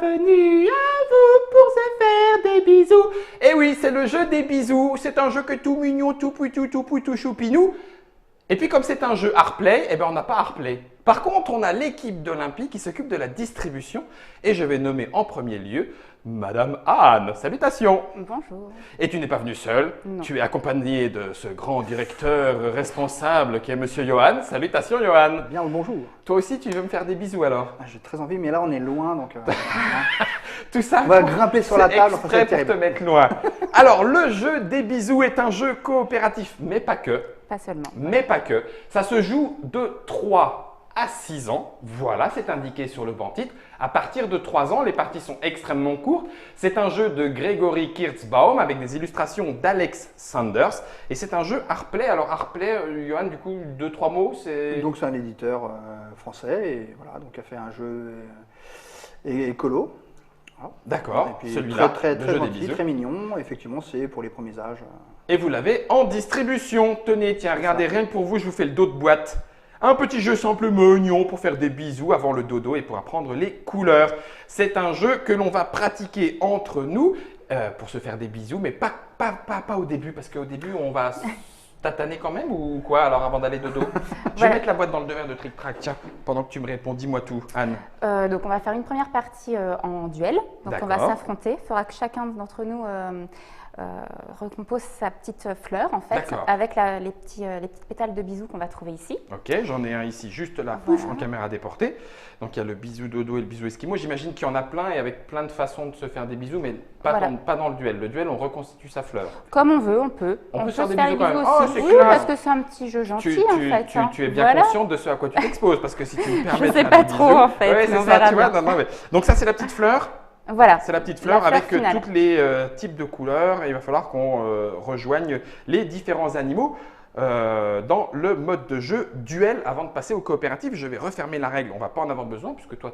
Bienvenue à vous pour se faire des bisous. Et oui, c'est le jeu des bisous. C'est un jeu que tout mignon, tout poutou, choupinou. Et puis comme c'est un jeu Artplay, eh ben on n'a pas Artplay. Par contre, on a l'équipe d'Olympie qui s'occupe de la distribution. Et je vais nommer en premier lieu Madame Anne. Salutations. Bonjour. Et tu n'es pas venue seule. Non. Tu es accompagnée de ce grand directeur responsable qui est Monsieur Johan. Salutations Johan. Bien le bonjour. Toi aussi, tu veux me faire des bisous alors? J'ai très envie, mais là on est loin, donc Tout ça on va grimper sur la table. exprès pour te mettre loin. Alors, le jeu des bisous est un jeu coopératif, mais pas que. Pas seulement. Mais pas que. Ça se joue de 3 à 6 ans. Voilà, c'est indiqué sur le banc titre. À partir de 3 ans, les parties sont extrêmement courtes. C'est un jeu de Grégory Kirtzbaum avec des illustrations d'Alex Sanders. Et c'est un jeu Artplay. Alors, Artplay, Johan, du coup, 2-3 mots, c'est… Donc c'est un éditeur français et voilà, donc a fait un jeu écolo. Voilà. D'accord, Et puis celui-là, très le jeu des gentil, bisous. très mignon. Effectivement, c'est pour les premiers âges. Et vous l'avez en distribution. Tenez, tiens, regardez, rien que pour vous, je vous fais le dos de boîte. Un petit jeu simple mignon pour faire des bisous avant le dodo et pour apprendre les couleurs. C'est un jeu que l'on va pratiquer entre nous pour se faire des bisous, mais pas au début, parce qu'au début, on va se tataner quand même ou quoi alors avant d'aller dodo? Je vais mettre la boîte dans le verre de tric-trac, tiens, pendant que tu me réponds. Dis-moi tout, Anne. Donc on va faire une première partie en duel. Donc on va D'accord. s'affronter. Il faudra que chacun d'entre nous recompose sa petite fleur en fait, D'accord. avec les petites pétales de bisous qu'on va trouver ici. Ok, j'en ai un ici juste là, Voilà. pouf, en caméra déportée. Donc il y a le bisou dodo et le bisou esquimau. J'imagine qu'il y en a plein et avec plein de façons de se faire des bisous, mais pas, Voilà. pas dans le duel. Le duel, on reconstitue sa fleur. Comme on veut, on peut. On peut se se faire des faire bisous quand même. aussi. Oh, c'est oui, classe. parce que c'est un petit jeu gentil en fait. hein. Tu es bien Voilà. consciente de ce à quoi tu t'exposes parce que si tu me permets de sais faire pas des trop, bisous- en fait, Ouais, mais c'est on ça, verra tu vois. bien. Non, mais… Donc ça, c'est la petite fleur. Voilà. C'est la petite fleur La fleur avec finale. tous les types de couleurs. Et il va falloir qu'on rejoigne les différents animaux dans le mode de jeu duel. Avant de passer au coopératif, je vais refermer la règle. On ne va pas en avoir besoin puisque toi,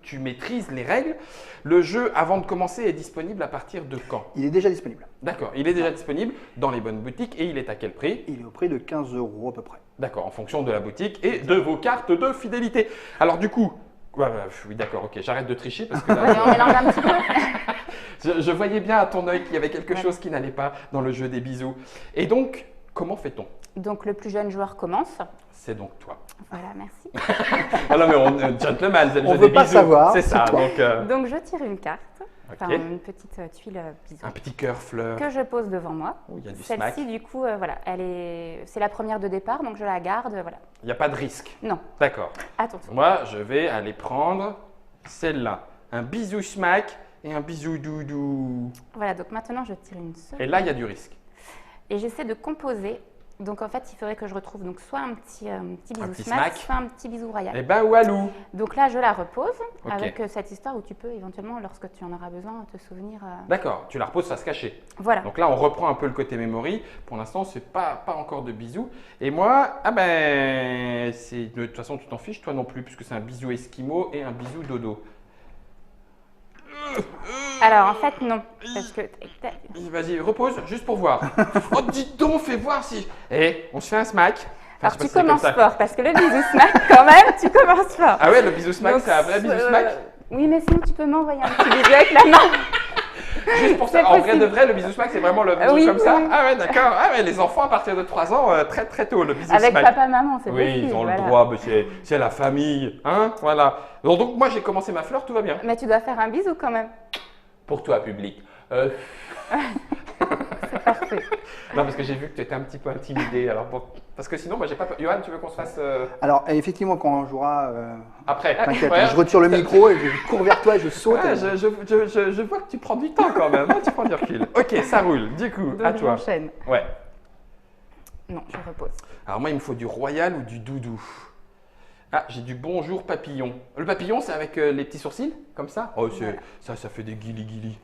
tu maîtrises les règles. Le jeu, avant de commencer, est disponible à partir de quand? Il est déjà disponible. D'accord, il est déjà disponible dans les bonnes boutiques et il est à quel prix? Il est au prix de 15 € à peu près. D'accord, en fonction de la boutique et de vos cartes de fidélité. Alors du coup… oui, d'accord, ok, j'arrête de tricher parce que là, Ouais, on mélange un petit peu. je voyais bien à ton œil qu'il y avait quelque Ouais. chose qui n'allait pas dans le jeu des bisous. Et donc, comment fait-on? Donc le plus jeune joueur commence. C'est donc toi. Voilà, merci. Ah non, mais on gentleman, c'est le On jeu veut des pas bisous. savoir, C'est c'est ça, toi. donc Donc je tire une carte, enfin ok. une petite tuile bisou Un petit cœur fleur. que je pose devant moi. Oh, il y a du smack. Celle-ci, du coup, voilà, c'est la première de départ, donc je la garde, voilà. Il n'y a pas de risque. Non, D'accord. attention. Moi, je vais aller prendre celle-là. Un bisou smack et un bisou doudou. Voilà, donc maintenant je tire une seule. Et là, il y a du risque. Et j'essaie de composer. Donc en fait, il faudrait que je retrouve donc soit un petit bisou petit smack, smack. soit un petit bisou royal. Eh ben, walou. Donc là, je la repose Ok. avec cette histoire où tu peux éventuellement, lorsque tu en auras besoin, te souvenir. D'accord, tu la reposes, ça se cacher. Voilà. Donc là, on reprend un peu le côté memory. Pour l'instant, c'est pas encore de bisous. Et moi, ah ben, de toute façon, tu t'en fiches, toi non plus, puisque c'est un bisou esquimau et un bisou dodo. Alors en fait, non. Parce que. Vas-y, repose, juste pour voir. Oh, dis donc, fais voir si… Eh, on se fait un smack. Enfin, Alors je sais pas tu si c'est comme commences ça. fort, parce que le bisou smack, quand même, tu commences fort. Ah ouais, le bisou smack, Donc, c'est un vrai bisou smack? Oui, mais sinon tu peux m'envoyer un petit bisou avec la main. Juste pour ça, c'est en vrai possible. de vrai, le bisou smack, c'est vraiment le bisou Oui, comme ça? oui. Ah ouais, d'accord. Ah ouais, les enfants à partir de 3 ans, très très tôt, le bisou Avec smack. papa, maman, c'est Oui, possible. ils ont voilà. le droit, mais c'est la famille, hein, voilà. Donc moi, j'ai commencé ma fleur, tout va bien. Mais tu dois faire un bisou quand même. Pour toi, public. C'est parfait. Non, parce que j'ai vu que tu étais un petit peu intimidé. Alors parce que sinon, moi, j'ai pas peur. Johan, tu veux qu'on se fasse Alors effectivement, quand on jouera, après? t'inquiète, Ouais. je retire le micro et je cours vers toi et je saute. Ouais, je vois que tu prends du temps quand même. Hein, tu prends du recul. Ok, ça roule. Du coup, Donc à toi. j'enchaîne. Ouais. Non, je repose. Alors moi, il me faut du royal ou du doudou. Ah, j'ai du bonjour papillon. Le papillon, c'est avec les petits sourcils, comme ça? Oh, Voilà. ça fait des guili-guili.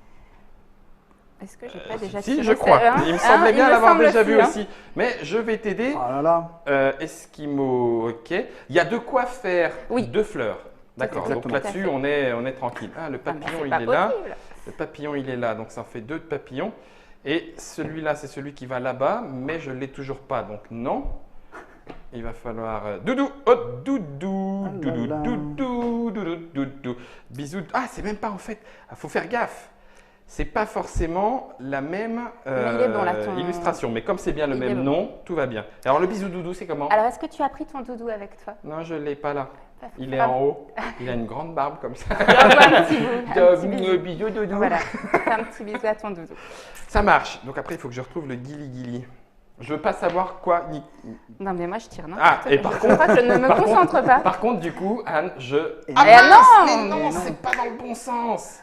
Est-ce que j'ai pas déjà Si, tiré je crois. ça, hein Il me semblait Hein, bien il me l'avoir semble déjà vu hein. aussi. Mais je vais t'aider. Ah là là. Esquimau, ok. Il y a de quoi faire Oui. 2 fleurs. D'accord, donc Exactement. là-dessus, Tout à fait. on est tranquille. Ah, le Ah, mais papillon, c'est il pas est là. possible. Le papillon, il est là, donc ça en fait 2 de papillons. Et celui-là, c'est celui qui va là-bas, mais je ne l'ai toujours pas, donc non. il va falloir doudou, oh doudou, Ah là doudou, là. doudou, doudou, doudou. Bisous. Ah, c'est même pas en fait. Il faut faire gaffe. C'est pas forcément la même Mais il est bon, là, ton- illustration, mais comme c'est bien le Il est même bon. nom, tout va bien. Alors le bisou doudou, c'est comment? Alors, est-ce que tu as pris ton doudou avec toi? Non, je l'ai pas là. Il est Ah. en haut. Il a une grande barbe comme ça. Envoie un petit bout, un petit bisou. Bisou doudou. Voilà, fais un petit bisou à ton doudou. Ça marche. Donc après, il faut que je retrouve le guili-guili. Je veux pas savoir quoi. Non, mais moi, je tire, non? Ah, et par Je contre, crois que je ne me concentre pas. Par contre, du coup, Anne, je. Et Ah non, mince, mais mais non, non. c'est pas dans le bon sens.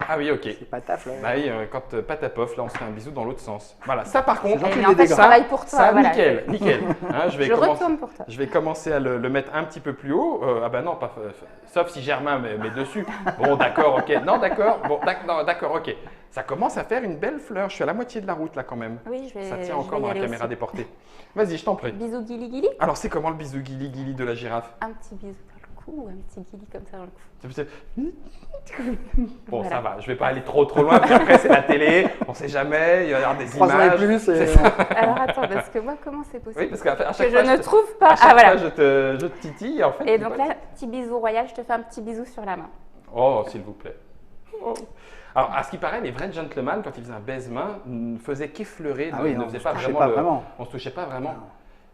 Ah oui, ok. C'est pas ta fleur. Bah oui, quand patapof, là, on se fait un bisou dans l'autre sens. Voilà, ça par contre, C'est gentil. Mais en fait, je Ça, travaille pour toi. ça, voilà. nickel, nickel. Hein, Je retourne pour toi. je vais commencer à le mettre un petit peu plus haut. Ah bah non, pas, sauf si Germain met dessus. Bon, d'accord, ok. Non, d'accord. Bon, non, d'accord, ok. Ça commence à faire une belle fleur. Je suis à la moitié de la route là quand même. Oui, je vais. Ça je tient vais encore y dans la aller caméra aussi. déportée. Vas-y, je t'en prie. Bisou guili guili. Alors, c'est comment le bisou guili-guili de la girafe? Un petit bisou dans le cou ou un petit guili comme ça dans le cou. Bon, Voilà. ça va, je vais pas aller trop loin, puis après c'est la télé, on sait jamais, il va y avoir des 3 ans images. et plus. C'est Et... ça. Alors attends, parce que moi, comment c'est possible? Oui, parce qu'à Que chaque je fois, ne te- trouve pas. à chaque Ah voilà. fois, je te titille, en fait. Et tu donc vois, là, petit bisou royal, je te fais un petit bisou sur la main. Oh, s'il vous plaît. Oh. Alors, à ce qui paraît, les vrais gentlemen, quand ils faisaient un baise-main, ne faisaient qu'effleurer, Ah ne, oui, ne non, faisaient on pas se touchait vraiment. pas le- vraiment. On se touchait pas vraiment. Non.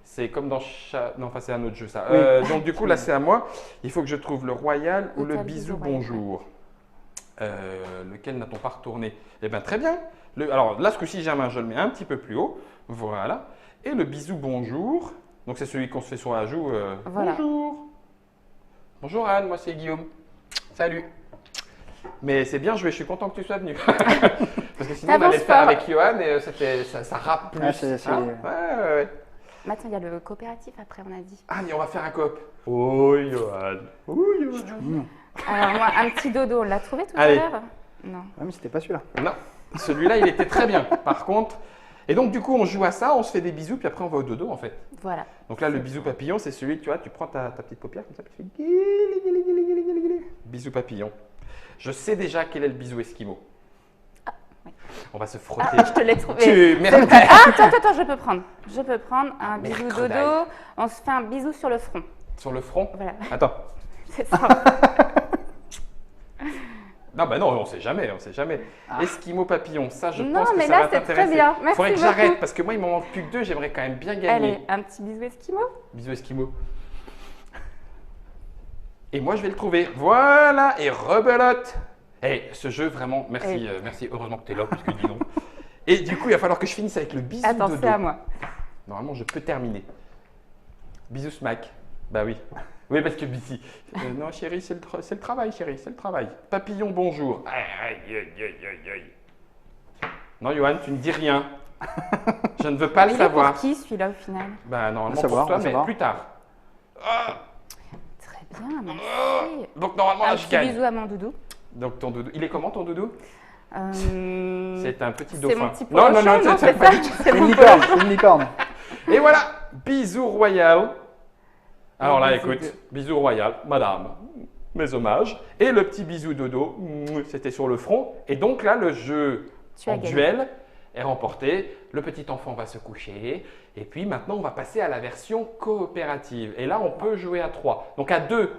C'est comme dans Non, enfin, c'est un autre jeu, ça. Oui. Donc, du coup, là, c'est à moi. Il faut que je trouve le royal ou Ou le t'as le bisou bisou royal, bonjour. Lequel n'a-t-on pas retourné? Eh bien, très bien. Alors, là, ce coup-ci, Germain, je le mets un petit peu plus haut. Voilà. Et le bisou bonjour. Donc, c'est celui qu'on se fait sur la joue. Voilà. Bonjour. Bonjour, Anne. Moi, c'est Guillaume. Salut. Mais c'est bien joué. Je suis content que tu sois venu. Parce que sinon, on T'avances allait le faire pas. avec Johan et ça rappe plus. Ah, c'est- Hein ouais. Mais attends, il y a le coopératif après, on a dit. Ah, mais on va faire un coop. Oh, Johan. Oh, Johan. Mmh. Alors moi, un petit dodo, on l'a trouvé tout Allez. à l'heure? Non. Ah, mais c'était pas celui-là. Non, celui-là, il était très bien. Par contre, et donc du coup, on joue à ça, on se fait des bisous, puis après on va au dodo en fait. Voilà. Donc là, le bisou papillon, c'est celui que tu vois, tu prends ta petite paupière comme ça, puis tu fais guili, guili, guili, guili, guili, guili. Bisou papillon. Je sais déjà quel est le bisou esquimau. oui. On va se frotter. Ah, je te l'ai trouvé. Merde. Ah, attends, je peux prendre. Je peux prendre un bisou Mercredi. dodo. On se fait un bisou sur le front. Sur le front. Voilà, Attends. c'est ça. Non, bah non, on sait jamais, on sait jamais. Esquimau papillon, ça, je Non, pense que mais ça là, va c'est t'intéresser. très bien. Merci Faudrait que beaucoup. j'arrête parce que moi, il m'en manque plus que 2, j'aimerais quand même bien gagner. Allez, un petit bisou esquimau. Bisous Esquimau. Et moi, je vais le trouver. Voilà, et rebelote. Eh, ce jeu, vraiment, merci, merci. Heureusement que tu es là, puisque dis donc. Et du coup, il va falloir que je finisse avec le bisou Attends, dodo. c'est à moi. Normalement, je peux terminer. Bisous smack. Bah oui. Oui, parce que ici. Non, chérie, c'est le travail, chérie, c'est le travail. Papillon, bonjour. Aïe, aïe, aïe, aïe, aïe. Non, Johan, tu ne dis rien. Je ne veux pas le Il est savoir. pour qui celui-là au final? Bah, normalement, On va savoir, pour toi, on va mais savoir. plus tard. Ah, Très bien, merci. donc, normalement, là, Un je petit gagne. bisou à mon doudou. Donc ton doudou, il est comment ton doudou? C'est un petit c'est dauphin. mon petit non, non, non, polochon, c'est c'est pas ça. du tout. C'est C'est une mon licorne, c'est une licorne. Et voilà, bisou royal. Alors là, Bisou écoute, bisou royal, madame, mes hommages. Et le petit bisou dodo, c'était sur le front. Et donc là, le jeu Tu as en gagné. duel est remporté. Le petit enfant va se coucher. Et puis maintenant, on va passer à la version coopérative. Et là, on peut jouer à 3. Donc à 2,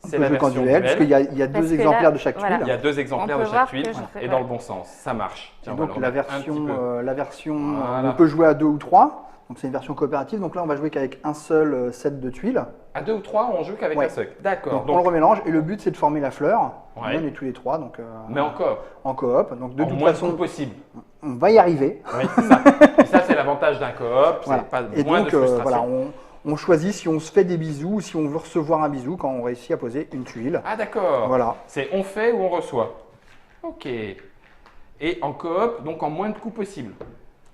On c'est peut la jouer qu'en version duel, parce qu'il duel. y a Parce deux que exemplaires là, de chaque voilà. Il y tuile. a 2 exemplaires On de peut chaque voir tuile que je fais- et dans le bon sens. Ça marche. Tiens, Et on va donc le la remettre un petit peu. version Voilà. on peut jouer à 2 ou 3. Donc c'est une version coopérative. Donc là, on va jouer qu'avec un seul set de tuiles. À 2 ou 3, on joue qu'avec Ouais. un seul. D'accord. Donc, on le remélange et le but c'est de former la fleur. Ouais. On est tous les trois, donc Mais encore, en coop. Donc de en toute moins de façon, coups possible. on va y arriver. Oui, c'est ça. Et ça, c'est l'avantage d'un coop. Voilà. C'est pas Et moins donc de frustration. voilà, on choisit si on se fait des bisous ou si on veut recevoir un bisou quand on réussit à poser une tuile. Ah, d'accord. Voilà. C'est on fait ou on reçoit. Ok. Et en coop, donc en moins de coups possible.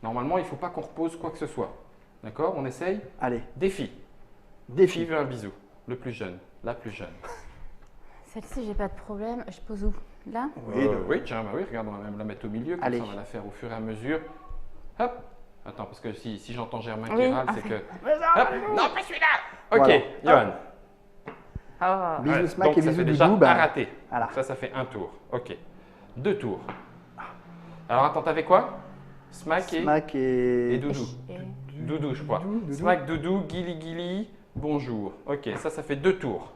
Normalement, il ne faut pas qu'on repose quoi que ce soit. D'accord? On essaye? Allez, Défi. Qui défi. veut un bisou? Le plus jeune. La plus jeune. Celle-ci, j'ai pas de problème. Je pose où? Là? Oui, tiens, bah oui, regarde, on va même la mettre au milieu. Comme Allez. ça, on va la faire au fur et à mesure. Hop. Attends, parce que si j'entends Germain Oui, qui râle, c'est enfin. que. Hop. Non, pas celui-là! Ok, Voilà. Johan. Oh. Bisous Ouais, smack donc et ça bisous fait déjà doudou. un Bah, raté. voilà. Ça fait un tour. Ok. 2 tours. Alors attends, t'avais quoi? Smack et Smack et doudou. Et- Doudou, je crois. Doudou. Smack, Doudou, Guili, Guili, bonjour. Ok, ça fait 2 tours.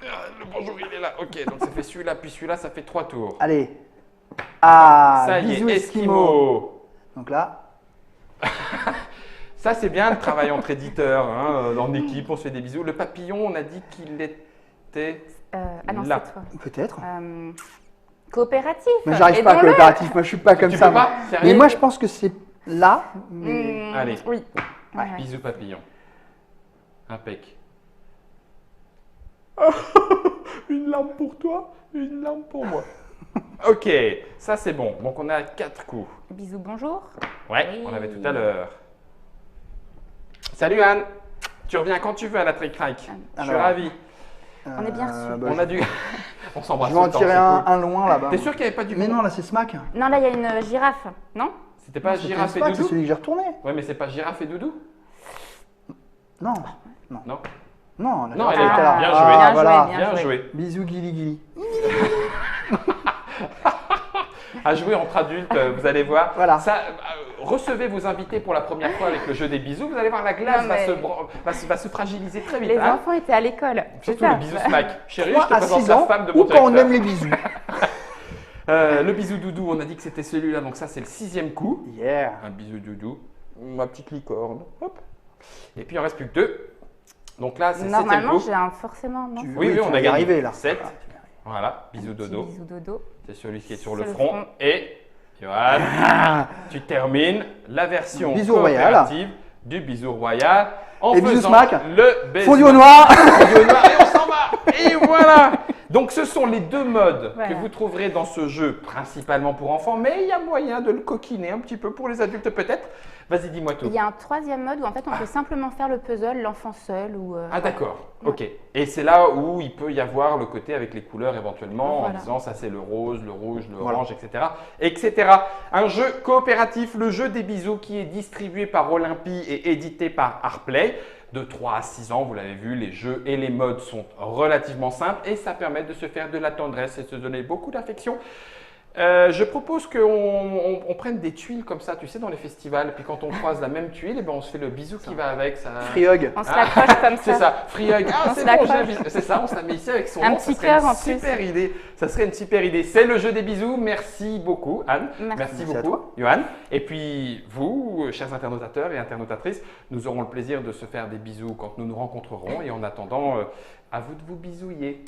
Le bonjour, il est là. Ok, donc ça fait celui-là, puis celui-là, ça fait 3 tours. Allez. Ah, Ça y bisous est, Esquimau. Donc là, Ça, c'est bien le travail entre éditeurs, hein, en équipe, on se fait des bisous. Le papillon, on a dit qu'il était Ah non, là. c'est toi. peut-être. Coopératif. Mais j'arrive pas à aidons-le. coopératif, moi je suis pas comme Tu ça. peux pas? moi. Sérieux? Mais moi je pense que c'est là. Mais... Allez. Oui. Ouais, ouais. Bisous papillon. Impec. Une lampe pour toi, une lampe pour moi. Ok, ça c'est bon. Donc on a 4 coups. Bisous, bonjour. Ouais, Oui. on l'avait tout à l'heure. Salut Anne. Tu reviens quand tu veux à la Trick Track. Je suis Alors. ravi. On est bien reçus. bah, On a dû. On s'embrasse. je vais en tout le temps, tirer c'est un, cool. un loin là-bas. T'es sûr qu'il n'y avait pas du Mais coup non, là c'est Smack. Non, là, il y a une girafe, non? C'était pas C'était Girafe et Smack, c'est Doudou? celui que j'ai retourné. Ouais, mais c'est pas Girafe et Doudou? Non. Non. Non, Non, elle est était là. là. Bien Ah, joué. Bien voilà. joué, Bien joué. Bisous, Guili Guili. À jouer entre adultes, vous allez voir. Voilà. Ça, recevez vos invités pour la première fois avec le jeu des bisous. Vous allez voir, la glace Non, va, mais- va se fragiliser très vite. Les hein. enfants étaient à l'école. C'est Surtout ça. le bisou smack. Chérie, je 3 te à présente 6 la ans femme de ou mon quand on directeur. aime les bisous. Le bisou doudou, on a dit que c'était celui-là, donc ça c'est le 6e coup. Yeah. Un bisou doudou. Ma petite licorne. Hop. Et puis il en reste plus que 2. Donc là, c'est le 7e Normalement, coup. j'ai un forcément, non? Oui, tu on vas a y gagné. arriver là. 7. Voilà. Voilà, bisou Petit dodo. Bisous dodo. C'est celui qui est sur Sur le le front. front. Et Johan, tu termines la version Bisou royal. coopérative du bisou royal en Et bisou faisant smack. le baiser. Fondu au noir. Fondu au noir et on s'en va. Et voilà. Donc ce sont les 2 modes Voilà. que vous trouverez dans ce jeu, principalement pour enfants, mais il y a moyen de le coquiner un petit peu pour les adultes peut-être. Vas-y, dis-moi tout. Il y a un 3e mode où en fait on peut simplement faire le puzzle, l'enfant seul ou. Ah d'accord, ok. Et c'est là où il peut y avoir le côté avec les couleurs éventuellement, en Voilà. disant ça c'est le rose, le rouge, le Voilà. orange, etc., etc. Un jeu coopératif, le jeu des bisous qui est distribué par Olympie et édité par Artplay. De 3 à 6 ans, vous l'avez vu, les jeux et les modes sont relativement simples et ça permet de se faire de la tendresse et de se donner beaucoup d'affection. Je propose qu'on prenne des tuiles comme ça, tu sais, dans les festivals. Puis quand on croise la même tuile, eh ben, on se fait le bisou qui va avec. Ça... Free hug. On se l'accroche comme C'est ça. ça, free hug. Ah, On c'est se bon, l'accroche. c'est ça, on se la met ici avec son Un nom. petit ça serait cœur une en plus. super idée. Ça serait une super idée. C'est le jeu des bisous. Merci beaucoup, Anne. Merci. Merci à beaucoup, Johan. Et puis, vous, chers internautateurs et internautatrices, nous aurons le plaisir de se faire des bisous quand nous nous rencontrerons. Et en attendant, à vous de vous bisouiller.